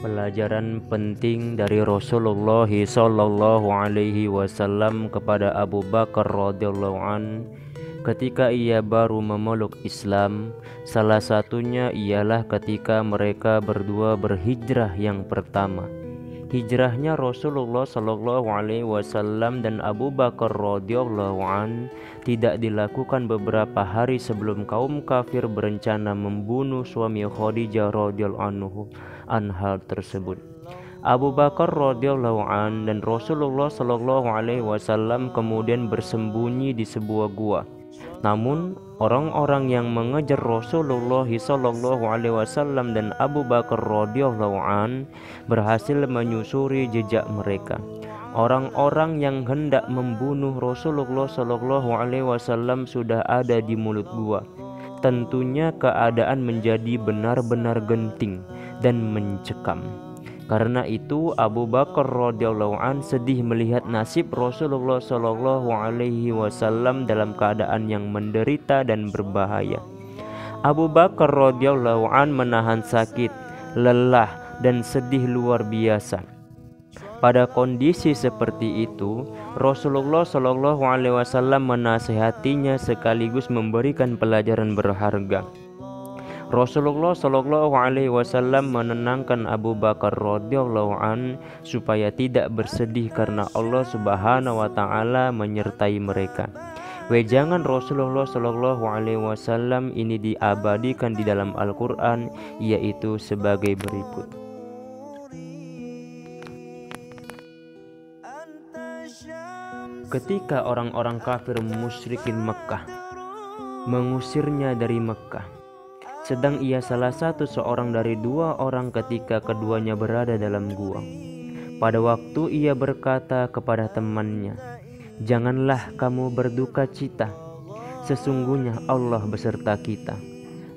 Pelajaran penting dari Rasulullah sallallahu alaihi wasallam kepada Abu Bakar radhiyallahu an ketika ia baru memeluk Islam, salah satunya ialah ketika mereka berdua berhijrah yang pertama. Hijrahnya Rasulullah sallallahu alaihi wasallam dan Abu Bakar radhiyallahu an tidak dilakukan beberapa hari sebelum kaum kafir berencana membunuh suami Khadijah radhiyallahu anha tersebut. Abu Bakar radhiyallahu an dan Rasulullah sallallahu alaihi wasallam kemudian bersembunyi di sebuah gua. Namun orang-orang yang mengejar Rasulullah sallallahu alaihi wasallam dan Abu Bakar radhiyallahu an berhasil menyusuri jejak mereka. Orang-orang yang hendak membunuh Rasulullah sallallahu alaihi wasallam sudah ada di mulut gua. Tentunya keadaan menjadi benar-benar genting dan mencekam. Karena itu Abu Bakar radhiyallahu an sedih melihat nasib Rasulullah sallallahu alaihi wasallam dalam keadaan yang menderita dan berbahaya. Abu Bakar radhiyallahu an menahan sakit, lelah dan sedih luar biasa. Pada kondisi seperti itu, Rasulullah sallallahu alaihi wasallam menasihatinya sekaligus memberikan pelajaran berharga. Rasulullah sallallahu alaihi wasallam menenangkan Abu Bakar radhiyallahu an supaya tidak bersedih karena Allah Subhanahu wa taala menyertai mereka. Wejangan Rasulullah sallallahu alaihi wasallam ini diabadikan di dalam Al-Qur'an, yaitu sebagai berikut. Ketika orang-orang kafir musyrikin Mekah mengusirnya dari Mekah, sedang ia salah satu seorang dari dua orang ketika keduanya berada dalam gua. Pada waktu ia berkata kepada temannya, "Janganlah kamu berduka cita, sesungguhnya Allah beserta kita."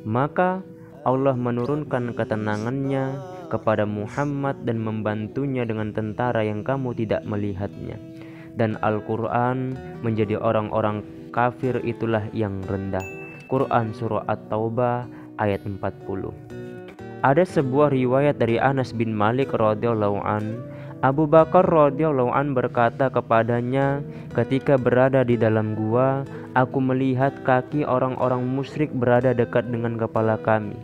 Maka Allah menurunkan ketenangannya kepada Muhammad dan membantunya dengan tentara yang kamu tidak melihatnya. Dan Al-Quran menjadi orang-orang kafir itulah yang rendah. Quran Surah At-Taubah ayat 40. Ada sebuah riwayat dari Anas bin Malik radhiyallahu an, Abu Bakar radhiyallahu an berkata kepadanya ketika berada di dalam gua, "Aku melihat kaki orang-orang musyrik berada dekat dengan kepala kami.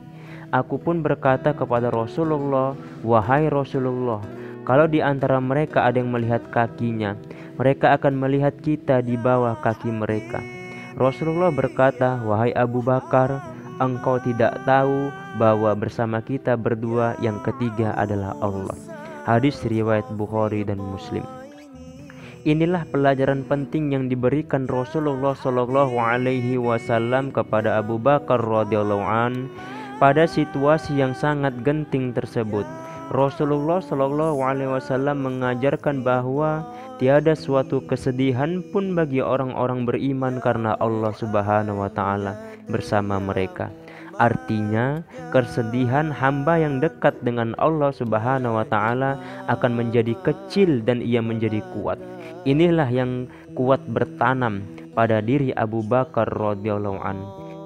Aku pun berkata kepada Rasulullah, 'Wahai Rasulullah, kalau di antara mereka ada yang melihat kakinya, mereka akan melihat kita di bawah kaki mereka.' Rasulullah berkata, 'Wahai Abu Bakar, engkau tidak tahu bahwa bersama kita berdua yang ketiga adalah Allah.'" Hadis riwayat Bukhari dan Muslim. Inilah pelajaran penting yang diberikan Rasulullah sallallahu alaihi wasallam kepada Abu Bakar radhiyallahu an pada situasi yang sangat genting tersebut. Rasulullah sallallahu alaihi wasallam mengajarkan bahwa tiada suatu kesedihan pun bagi orang-orang beriman karena Allah Subhanahu wa taala bersama mereka. Artinya, kesedihan hamba yang dekat dengan Allah Subhanahu wa taala akan menjadi kecil dan ia menjadi kuat. Inilah yang kuat bertanam pada diri Abu Bakar radhiyallahu an.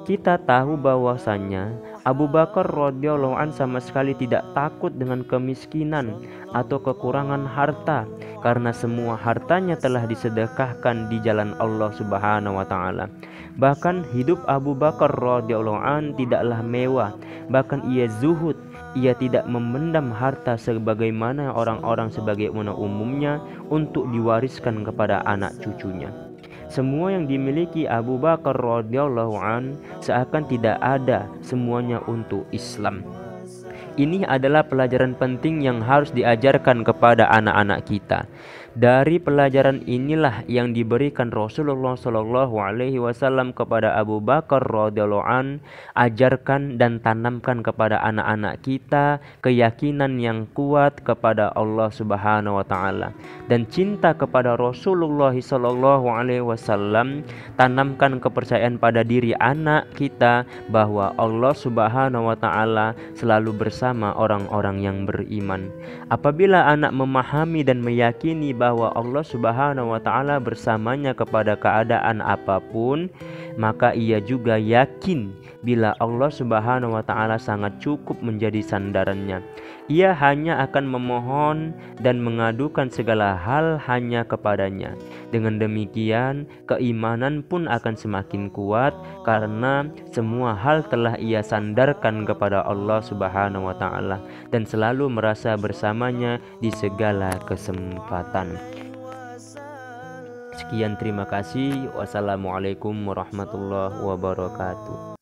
Kita tahu bahwasanya Abu Bakar radhiyallahu an sama sekali tidak takut dengan kemiskinan atau kekurangan harta karena semua hartanya telah disedekahkan di jalan Allah Subhanahu wa taala. Bahkan hidup Abu Bakar radhiyallahu an tidaklah mewah, bahkan ia zuhud. Ia tidak memendam harta sebagaimana orang-orang sebagaimana umumnya untuk diwariskan kepada anak cucunya. Semua yang dimiliki Abu Bakar radhiyallahu an seakan tidak ada, semuanya untuk Islam. Ini adalah pelajaran penting yang harus diajarkan kepada anak-anak kita. Dari pelajaran inilah yang diberikan Rasulullah sallallahu alaihi wasallam kepada Abu Bakar radhiyallahu an, ajarkan dan tanamkan kepada anak-anak kita keyakinan yang kuat kepada Allah Subhanahu wa taala dan cinta kepada Rasulullah sallallahu alaihi wasallam. Tanamkan kepercayaan pada diri anak kita bahwa Allah Subhanahu wa taala selalu bersama orang-orang yang beriman. Apabila anak memahami dan meyakini bahwa Allah Subhanahu wa Ta'ala bersamanya kepada keadaan apapun, maka ia juga yakin bila Allah Subhanahu wa Ta'ala sangat cukup menjadi sandarannya. Ia hanya akan memohon dan mengadukan segala hal hanya kepadanya. Dengan demikian, keimanan pun akan semakin kuat karena semua hal telah ia sandarkan kepada Allah Subhanahu wa Ta'ala dan selalu merasa bersamanya di segala kesempatan. Sekian, terima kasih. Wassalamualaikum warahmatullahi wabarakatuh.